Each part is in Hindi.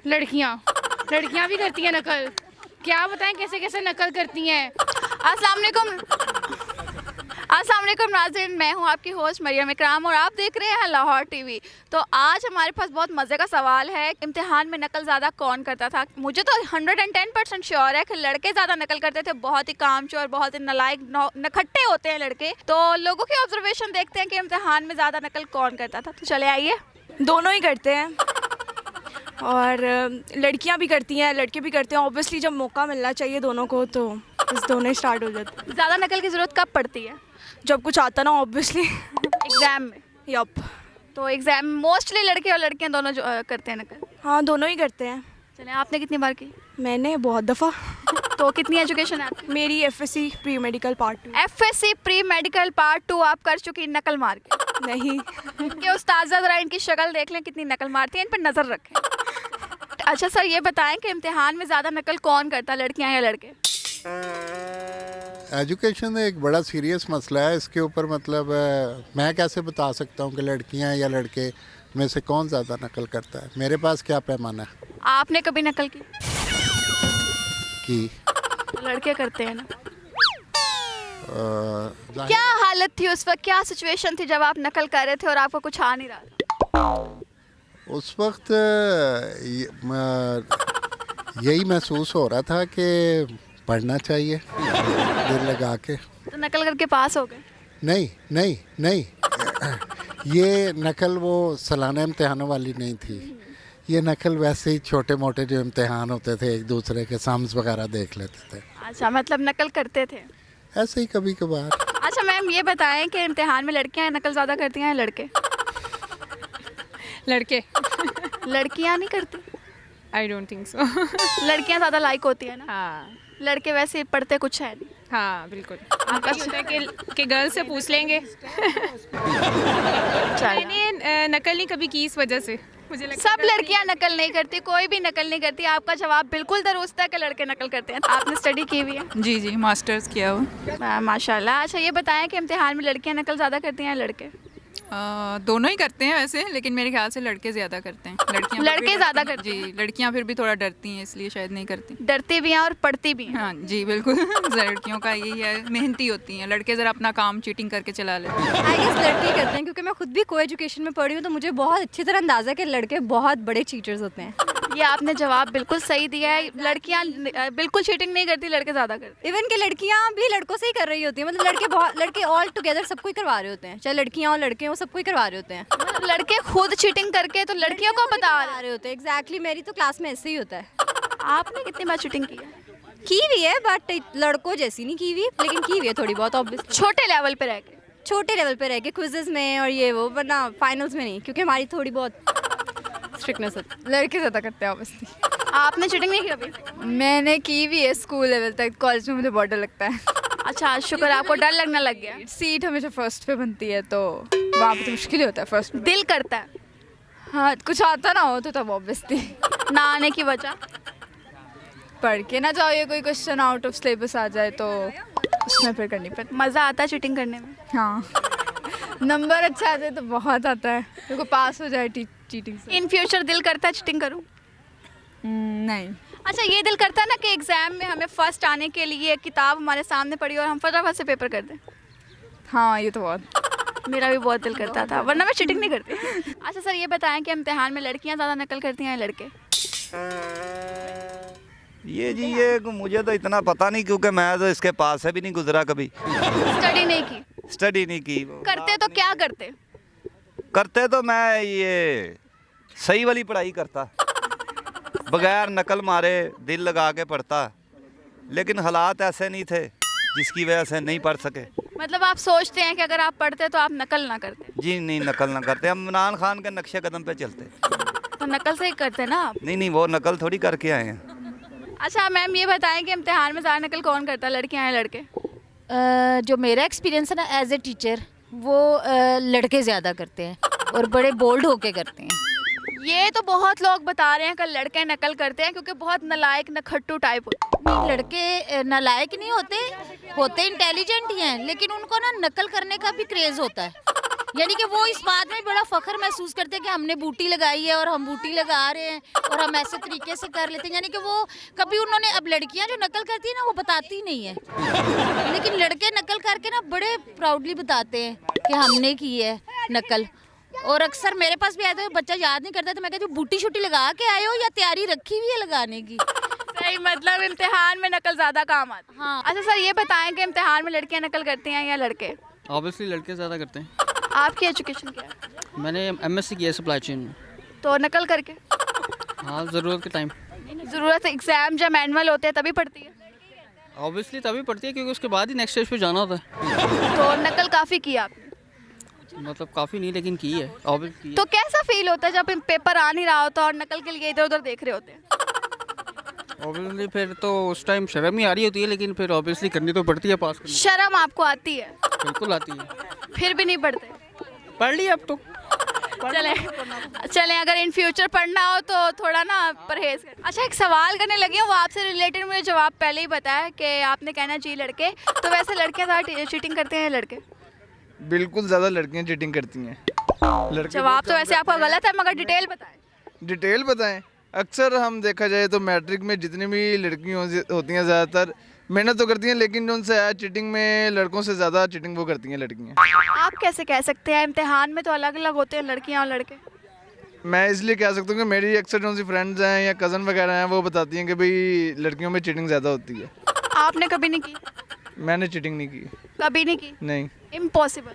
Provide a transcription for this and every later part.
लड़कियाँ लड़कियाँ भी करती हैं नकल। क्या बताएं कैसे कैसे नकल करती हैं। अस्सलाम वालेकुम नाज़रीन, मैं हूं आपकी होस्ट मरियम इकराम और आप देख रहे हैं लाहौर टीवी। तो आज हमारे पास बहुत मज़े का सवाल है, इम्तिहान में नकल ज़्यादा कौन करता था। मुझे तो 110% श्योर है कि लड़के ज़्यादा नकल करते थे। बहुत ही कामचोर, बहुत ही नालायक, नखट्टे होते हैं लड़के। तो लोगों की ऑब्जर्वेशन देखते हैं कि इम्तिहान में ज़्यादा नकल कौन करता था। तो चले आइए। दोनों ही करते हैं और लड़कियां भी करती हैं, लड़के भी करते हैं। ऑब्वियसली जब मौका मिलना चाहिए दोनों को तो बस दोनों ही स्टार्ट हो जाते हैं। ज़्यादा नकल की ज़रूरत कब पड़ती है? जब कुछ आता ना ऑब्वियसली। एग्ज़ाम में। यप। तो एग्ज़ाम मोस्टली लड़के और लड़कियाँ दोनों करते हैं नकल। हाँ, दोनों ही करते हैं। चले, आपने कितनी बार की? मैंने बहुत दफ़ा। तो कितनी एजुकेशन है आपकी? मेरी FSC pre medical part 2। FSC pre medical part 2 आप कर चुकी नकल मार के? नहीं। कि उस्ताज़ा ज़रा इनकी शक्ल देख लें कितनी नकल मारती हैं, इन पर नज़र रखें। अच्छा सर, ये बताएं कि इम्तिहान में ज़्यादा नकल कौन करता, लड़कियां या लड़के? एजुकेशन एक बड़ा सीरियस मसला है। इसके ऊपर मतलब मैं कैसे बता सकता हूँ कि लड़कियाँ या लड़के में से कौन ज़्यादा नकल करता है। मेरे पास क्या पैमाना है आपने कभी नकल की? कि लड़के करते हैं ना। जाहिर- क्या हालत थी उस वक्त, क्या सिचुएशन थी जब आप नकल कर रहे थे और आपको कुछ आ नहीं रहा था? उस वक्त यही महसूस हो रहा था कि पढ़ना चाहिए दिल लगा के। तो नकल करके पास हो गए? नहीं नहीं नहीं ये नकल वो सालाना इम्तहानों वाली नहीं थी। ये नकल वैसे ही छोटे मोटे जो इम्तहान होते थे, एक दूसरे के सम्स वगैरह देख लेते थे, अच्छा, मतलब नकल करते थे। ऐसे ही कभी कभार। अच्छा मैम, ये बताएं कि इम्तिहान में लड़कियां नकल ज़्यादा करती हैं या लड़के? लड़के। लड़कियां नहीं करती? I don't think so. लड़कियां ज़्यादा लाइक होती है ना। हाँ लड़के वैसे पढ़ते कुछ है नहीं। हाँ बिल्कुल। आपका होता है कि गर्ल से पूछ लेंगे। मैंने नकल नहीं कभी की, इस वजह से मुझे लगता सब लड़कियां नकल नहीं करती, कोई भी नकल नहीं करती। आपका जवाब बिल्कुल दुरुस्त है कि लड़के नकल करते हैं। आपने स्टडी की हुई है? जी जी, मास्टर्स किया हुआ। माशाल्लाह। अच्छा ये बताएं कि इम्तिहान में लड़कियां नकल ज़्यादा करती हैं या लड़के? दोनों ही करते हैं वैसे, लेकिन मेरे ख्याल से लड़के ज़्यादा करते हैं। लड़कियां लड़के फिर भी ज़्यादा डरती हैं। करते जी, लड़कियां फिर भी थोड़ा डरती हैं, इसलिए शायद नहीं करती। डरती भी हैं और पढ़ती भी हैं। हाँ जी बिल्कुल। लड़कियों का यही है, मेहनती होती हैं। लड़के ज़रा अपना काम चीटिंग करके चला लेते हैं। आई गेस लड़के करते हैं, क्योंकि मैं खुद भी को एजुकेशन में पढ़ी हूँ, तो मुझे बहुत अच्छी तरह अंदाज़ा है कि लड़के बहुत बड़े चीटर्स होते हैं। ये आपने जवाब बिल्कुल सही दिया है। लड़कियां बिल्कुल चीटिंग नहीं करती, लड़के ज़्यादा करते इवन कि लड़कियाँ भी लड़कों से ही कर रही होती हैं। मतलब लड़के ऑल टुगेदर सबको ही करवा रहे होते हैं, चाहे लड़कियाँ हो लड़के हो, सबको ही करवा रहे होते हैं। हैं। लड़के खुद चीटिंग करके तो लड़कियों को बता रहे रहे होते हैं। एग्जैक्टली, मेरी तो क्लास में ऐसे ही होता है। हैं। आपने कितनी बार चीटिंग की है? की हुई है, बट लड़कों जैसी नहीं की हुई, लेकिन की हुई है थोड़ी बहुत। ऑब्वियसली छोटे लेवल पे रह के। छोटे लेवल पे रह के क्विजेज में और ये वो, वरना फाइनल्स में नहीं, क्योंकि हमारी थोड़ी बहुत स्ट्रिक्टनेस होती है। लड़के ज़्यादा करते हैं ऑब्वियसली। आपने चीटिंग नहीं की कभी? मैंने की भी है स्कूल लेवल तक, कॉलेज में मुझे बहुत डर लगता है। अच्छा शुक्र, आपको डर लगने लग गया। सीट हमेशा फर्स्ट पे बनती है, तो वहाँ पे तो मुश्किल ही होता है फर्स्ट में। दिल करता है हाँ, कुछ आता ना हो तो तब ऑब्वियसली ना आने की वजह? पढ़ के ना जाओ, ये कोई क्वेश्चन आउट ऑफ सिलेबस आ जाए तो उसमें फिर करनी पड़ती। मज़ा आता है चीटिंग करने में? हाँ, नंबर अच्छा आ जाए तो बहुत आता है, मेरे को पास हो जाए चीटिंग से। इन फ्यूचर दिल करता है चीटिंग करूं? नहीं। अच्छा ये दिल करता है ना कि एग्जाम में हमें फर्स्ट आने के लिए किताब हमारे सामने पड़ी और हम फटाफट से पेपर कर दें। हाँ, ये तो बहुत। मेरा भी बहुत दिल करता था, वरना मैं चीटिंग नहीं करती। अच्छा सर, ये बताएं कि इम्तिहान में लड़कियां ज़्यादा नकल करती हैं या लड़के? ये मुझे तो इतना पता नहीं, क्योंकि मैं तो इसके पास से भी नहीं गुजरा कभी। स्टडी नहीं की? स्टडी नहीं की। करते तो क्या करते? करते तो मैं ये सही वाली पढ़ाई करता, बगैर नकल मारे दिल लगा के पढ़ता, लेकिन हालात ऐसे नहीं थे जिसकी वजह से नहीं पढ़ सके। मतलब आप सोचते हैं कि अगर आप पढ़ते तो आप नकल ना करते? जी नहीं, नकल ना करते, हम इमरान खान के नक्शे कदम पे चलते। तो नकल से ही करते ना आप? नहीं, वो नकल थोड़ी करके आए हैं। अच्छा मैम, ये बताएं कि इम्तिहान में ज़्यादा नकल कौन करता है, लड़कियां या लड़के? जो मेरा एक्सपीरियंस है ना एज ए टीचर, वो लड़के ज़्यादा करते हैं और बड़े बोल्ड होके करते हैं। ये तो बहुत लोग बता रहे हैं कि लड़के नकल करते हैं क्योंकि बहुत नालायक नखट्टू टाइप होते हैं। नहीं, लड़के नालायक नहीं होते, होते इंटेलिजेंट ही हैं, लेकिन उनको ना नकल करने का भी क्रेज़ होता है। यानी कि वो इस बात में बड़ा फख्र महसूस करते हैं कि हमने बूटी लगाई है और हम बूटी लगा रहे हैं और हम ऐसे तरीके से कर लेते हैं। यानी कि वो कभी उन्होंने, अब लड़कियां जो नकल करती है ना वो बताती नहीं है, लेकिन लड़के नकल करके ना बड़े प्राउडली बताते हैं कि हमने की है नकल। और अक्सर मेरे पास भी आए तो बच्चा याद नहीं करता तो मैं कहती हूँ बूटी शूटी लगा के आए हो या तैयारी रखी हुई है लगाने की। सही, मतलब इम्तिहान में नकल ज़्यादा काम आती है। हाँ। अच्छा सर, ये बताएं कि इम्तिहान में लड़कियाँ नकल करती हैं या लड़के? ऑब्वियसली लड़के ज़्यादा करते हैं। आपकी एजुकेशन क्या है? मैंने एमएससी किया सप्लाई चेन में। तो नकल करके? हाँ, ज़रूरत के टाइम। ज़रूरत एग्ज़ाम जब मैनुअल होते हैं तभी पढ़ती है? ऑब्वियसली तभी पढ़ती है क्योंकि उसके बाद ही नेक्स्ट स्टेज पे जाना होता है। तो नकल काफ़ी की आपने? मतलब काफ़ी नहीं लेकिन की है ऑब्वियसली। तो कैसा फील होता है जब पेपर आ नहीं रहा होता और नकल के लिए इधर उधर देख रहे होते हैं? ऑब्वियसली फिर तो उस टाइम शर्म ही आ रही होती है, लेकिन फिर ऑब्वियसली करनी तो पड़ती है पास करनी। शर्म आपको आती है? बिल्कुल आती है। फिर भी नहीं पढ़ते? पढ़ लिया अब तो। चलें अगर इन फ्यूचर पढ़ना हो तो थोड़ा ना परहेज कर। अच्छा, एक सवाल करने लगी हूँ, वो आपसे रिलेटेड मुझे जवाब पहले ही बताया कि आपने कहना जी लड़के। तो वैसे लड़कियाँ ज़्यादा चीटिंग करते हैं या लड़के? बिल्कुल ज़्यादा लड़कियाँ चीटिंग करती हैं। जवाब तो वैसे आपका गलत है, मगर डिटेल बताएं। डिटेल बताएं? अक्सर हम देखा जाए तो मैट्रिक में जितनी भी लड़कियाँ होती हैं ज़्यादातर मेहनत तो करती हैं, लेकिन उनसे चीटिंग में लड़कों से ज़्यादा चीटिंग वो करती हैं लड़कियाँ। आप कैसे कह सकते हैं? इम्तिहान में तो अलग अलग होते हैं लड़कियाँ और लड़के। मैं इसलिए कह सकता हूँ कि मेरी अक्सर जो सी फ्रेंड्स हैं या कज़न वगैरह हैं वो बताती हैं कि भाई लड़कियों में चीटिंग ज़्यादा होती है। आपने कभी नहीं की? मैंने चीटिंग नहीं की। कभी नहीं की? नहीं। इम्पॉसिबल।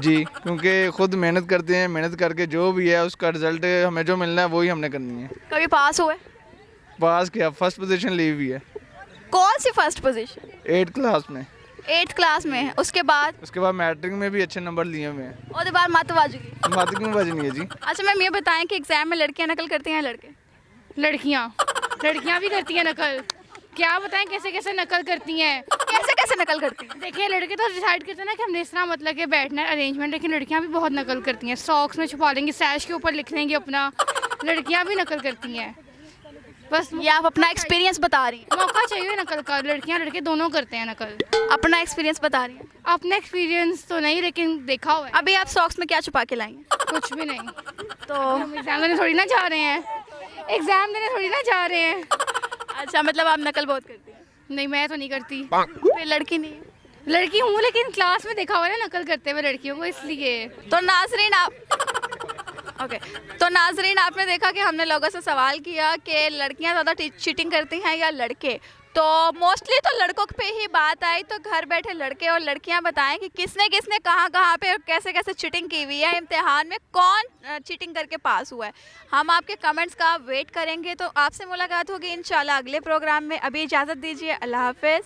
जी, क्योंकि खुद मेहनत करते हैं, मेहनत करके जो भी है उसका रिजल्ट हमें जो मिलना है वही हमने करनी है। कभी पास हुए? पास किया, फर्स्ट पोजीशन ली हुई है। कौन सी फर्स्ट पोजीशन? 8th क्लास में। 8th क्लास में? उसके बाद मैट्रिक में भी अच्छे नंबर लिए हुए हैं। और बार मत बाजूगी? मत क्यों बजनी है जी? अच्छा मैम, ये बताएं कि एग्जाम में लड़कियां नकल करती हैं या लड़के? लड़कियाँ भी करती हैं नकल। क्या बताएं कैसे कैसे नकल करती हैं। कैसे कैसे नकल करती हैं? देखिए, लड़के तो डिसाइड करते हैं ना कि हमने इस तरह मतलब कि बैठना है अरेंजमेंट, लेकिन लड़कियाँ भी बहुत नकल करती हैं। सॉक्स में छुपा लेंगी, सैश के ऊपर लिख लेंगी अपना। लड़कियाँ भी नकल करती हैं। बस ये आप अपना एक्सपीरियंस बता रही हैं? मौका चाहिए नकल का। लड़कियाँ लड़के दोनों करते हैं नकल। अपना एक्सपीरियंस बता रही हैं? अपना एक्सपीरियंस तो नहीं, लेकिन देखा हुआ है। अभी आप सॉक्स में क्या छुपा के लाई हैं? कुछ भी नहीं। तो हम एग्जाम देने थोड़ी ना जा रहे हैं। एग्जाम देने थोड़ी ना जा रहे हैं। अच्छा, मतलब आप नकल बहुत करती हैं? नहीं, मैं तो नहीं करती। फिर लड़की नहीं है? लड़की हूँ, लेकिन क्लास में देखा हुआ है ना नकल करते हुए लड़कियों को, इसलिए। तो नाजरीन आपने देखा कि हमने लोगों से सवाल किया कि लड़कियां ज़्यादा चीटिंग करती हैं या लड़के। तो मोस्टली तो लड़कों पे ही बात आई। तो घर बैठे लड़के और लड़कियां बताएं कि किसने किसने कहाँ कहाँ पे और कैसे कैसे चीटिंग की हुई है, इम्तिहान में कौन चीटिंग करके पास हुआ है। हम आपके कमेंट्स का वेट करेंगे। तो आपसे मुलाकात होगी इंशाल्लाह अगले प्रोग्राम में। अभी इजाज़त दीजिए, अल्लाह हाफिज़।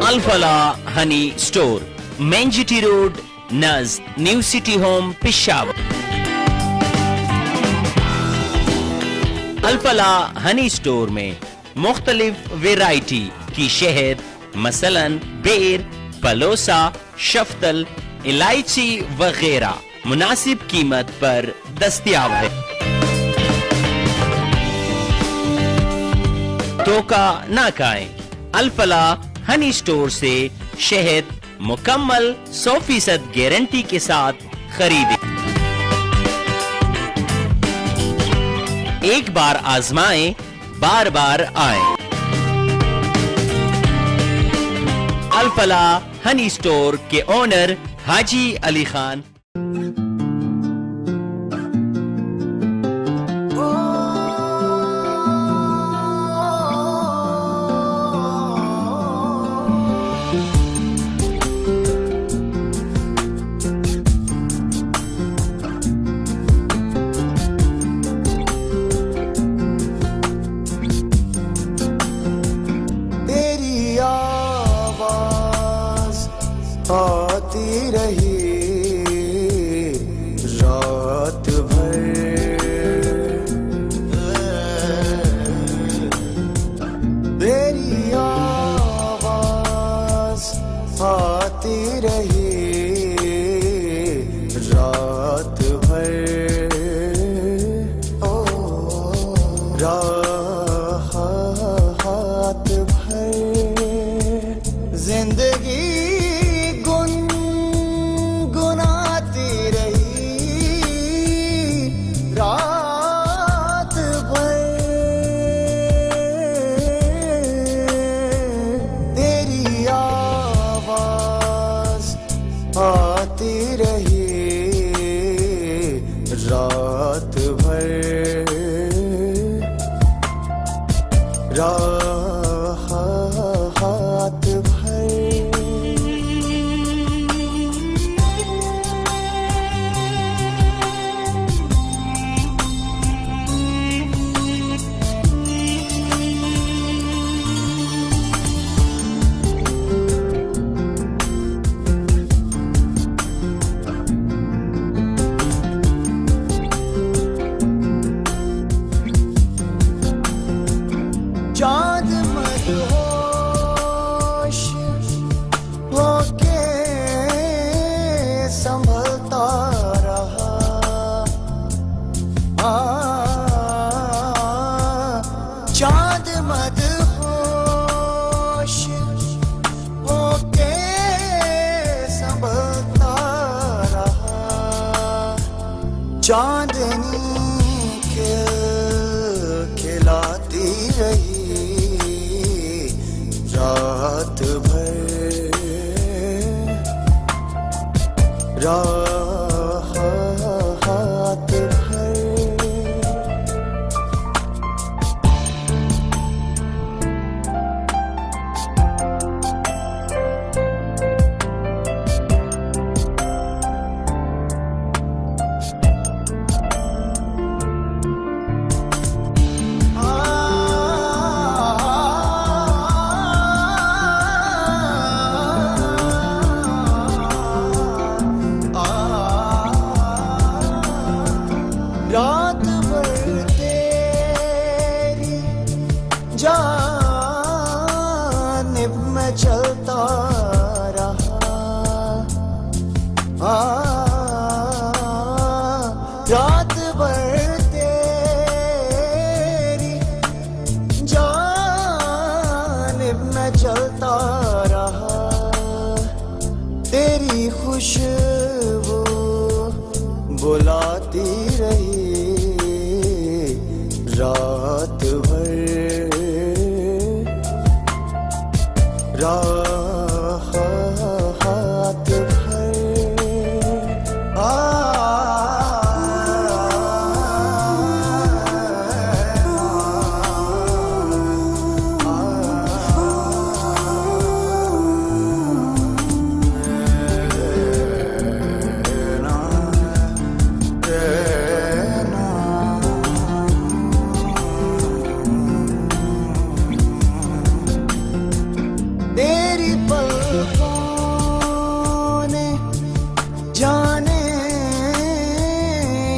अल-फला हनी स्टोर, मेंजिटी रोड, नज, new city home, Peshawar. Al Falah honey store में मुख्तलिफ वैरायटी की शहद, मसलन बेर, पलोसा, शफ्तल, इलायची वगैरह मुनासिब कीमत पर दस्तयाब है। धोखा ना खाएं, अल-फला हनी स्टोर से शहद मुकम्मल 100% गारंटी के साथ खरीदें। एक बार आजमाएं, बार बार आएं। अल-फला हनी स्टोर के ओनर हाजी अली खान। आती रही रात भर, रही रात भर, रात भर। चाँद मदहोश होके संभलता रहा, चाँद मदहोश होके संभलता रहा, चांदनी खिलाती रही रात भर, रात भर। रात भर तेरी जानिब में चलता रहा, रात भर तेरी जानिब में चलता रहा, तेरी खुशबू बुलाती रही रात भर, रात भर। तेरी पलकों ने जाने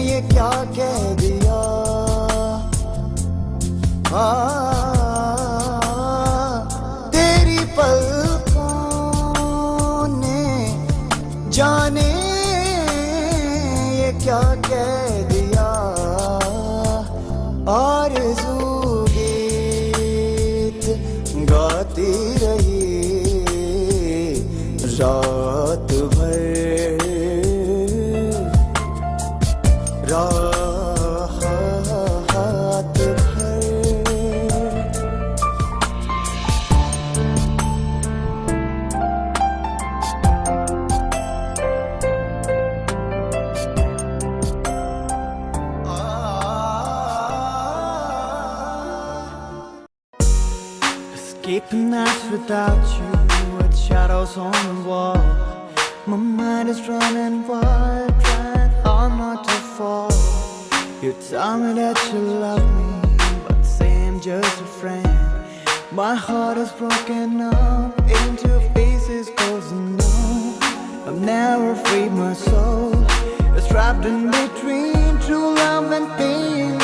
ये क्या कह दिया, तेरी पलकों ने जाने ये क्या कह दिया, आरज़ू गीत गाती रही रात भर, रात भर। Escaping nights without you, with shadows on the wall. My mind is running wild, trying hard not to fall. You tell me that you love me, but say I'm just a friend. My heart is broken up into pieces, 'cause I know I've never freed my soul. It's trapped in between true love and being